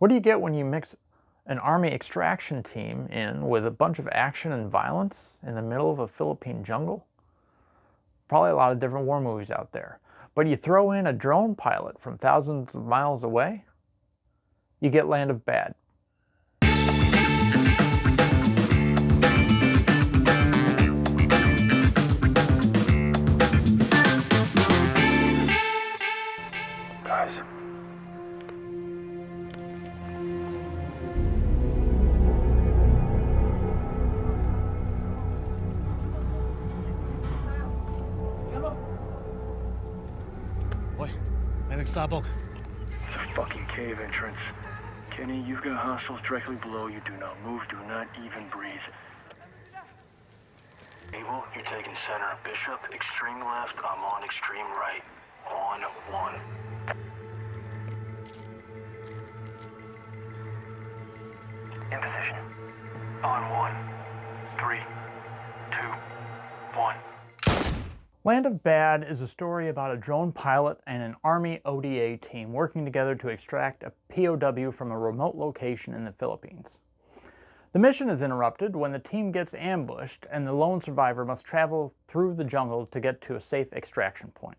What do you get when you mix an army extraction team in with a bunch of action and violence in the middle of a Philippine jungle? Probably a lot of different war movies out there. But you throw in a drone pilot from thousands of miles away, you get Land of Bad. Guys. Boy, may nagsabog. It's a fucking cave entrance. Kenny, you've got hostiles directly below you. Do not move, do not even breathe. Abel, you're taking center. Bishop, extreme left. I'm on extreme right. On one. In position. On one. 3, 2, 1. Land of Bad is a story about a drone pilot and an Army ODA team working together to extract a POW from a remote location in the Philippines. The mission is interrupted when the team gets ambushed and the lone survivor must travel through the jungle to get to a safe extraction point.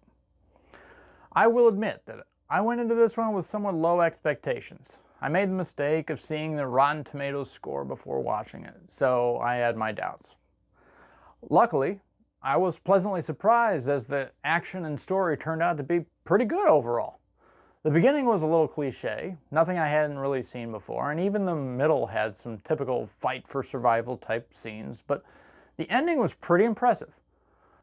I will admit that I went into this one with somewhat low expectations. I made the mistake of seeing the Rotten Tomatoes score before watching it, so I had my doubts. Luckily, I was pleasantly surprised as the action and story turned out to be pretty good overall. The beginning was a little cliche, nothing I hadn't really seen before, and even the middle had some typical fight for survival type scenes, but the ending was pretty impressive.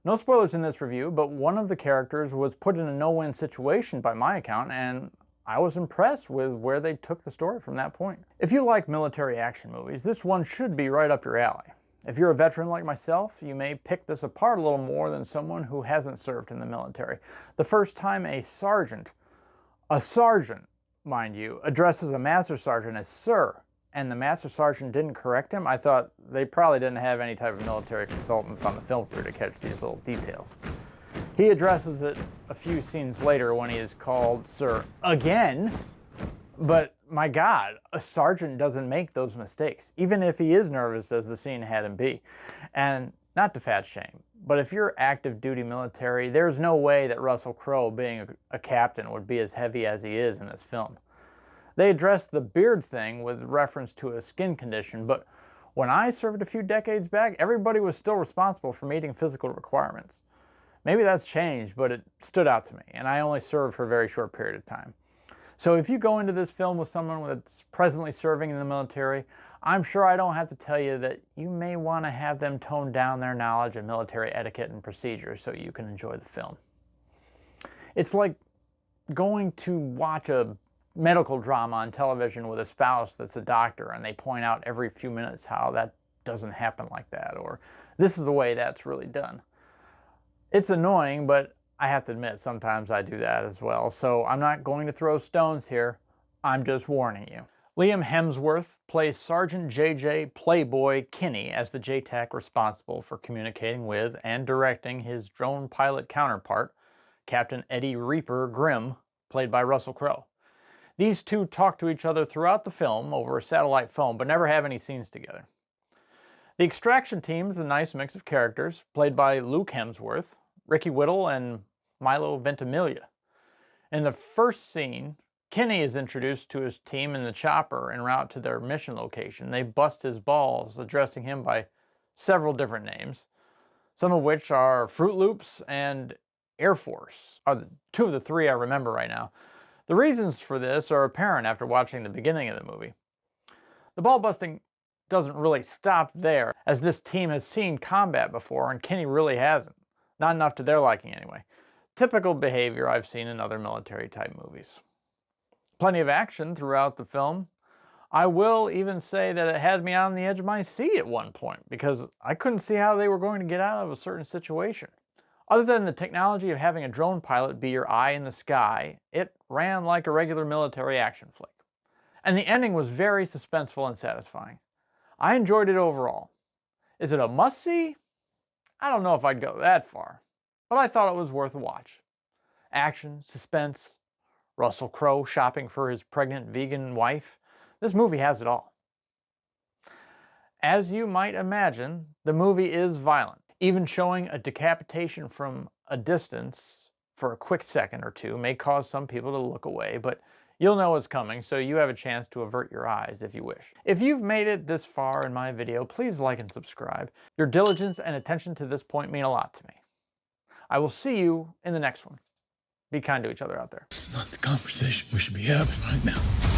No spoilers in this review, but one of the characters was put in a no-win situation by my account, and I was impressed with where they took the story from that point. If you like military action movies, this one should be right up your alley. If you're a veteran like myself, you may pick this apart a little more than someone who hasn't served in the military. The first time a sergeant, mind you, addresses a master sergeant as sir, and the master sergeant didn't correct him, I thought they probably didn't have any type of military consultants on the film crew to catch these little details. He addresses it a few scenes later when he is called sir again, but my God, a sergeant doesn't make those mistakes, even if he is nervous as the scene had him be. And not to fat shame, but if you're active duty military, there's no way that Russell Crowe, being a captain, would be as heavy as he is in this film. They addressed the beard thing with reference to a skin condition, but when I served a few decades back, everybody was still responsible for meeting physical requirements. Maybe that's changed, but it stood out to me, and I only served for a very short period of time. So if you go into this film with someone that's presently serving in the military, I'm sure I don't have to tell you that you may want to have them tone down their knowledge of military etiquette and procedures so you can enjoy the film. It's like going to watch a medical drama on television with a spouse that's a doctor and they point out every few minutes how that doesn't happen like that, or this is the way that's really done. It's annoying, but I have to admit, sometimes I do that as well, so I'm not going to throw stones here. I'm just warning you. Liam Hemsworth plays Sergeant J.J. Playboy Kinney as the JTAC responsible for communicating with and directing his drone pilot counterpart, Captain Eddie Reaper Grimm, played by Russell Crowe. These two talk to each other throughout the film over a satellite phone, but never have any scenes together. The extraction team is a nice mix of characters, played by Luke Hemsworth, Ricky Whittle, and Milo Ventimiglia. In the first scene, Kinney is introduced to his team in the chopper en route to their mission location. They bust his balls, addressing him by several different names, some of which are Fruit Loops and Air Force, are two of the three I remember right now. The reasons for this are apparent after watching the beginning of the movie. The ball busting doesn't really stop there, as this team has seen combat before and Kinney really hasn't. Not enough to their liking anyway. Typical behavior I've seen in other military-type movies. Plenty of action throughout the film. I will even say that it had me on the edge of my seat at one point, because I couldn't see how they were going to get out of a certain situation. Other than the technology of having a drone pilot be your eye in the sky, it ran like a regular military action flick. And the ending was very suspenseful and satisfying. I enjoyed it overall. Is it a must-see? I don't know if I'd go that far, but I thought it was worth a watch. Action, suspense, Russell Crowe shopping for his pregnant vegan wife, This movie has it all. As you might imagine, the movie is violent. Even showing a decapitation from a distance for a quick second or two may cause some people to look away, but you'll know what's coming, so you have a chance to avert your eyes if you wish. If you've made it this far in my video, please like and subscribe. Your diligence and attention to this point mean a lot to me. I will see you in the next one. Be kind to each other out there. It's not the conversation we should be having right now.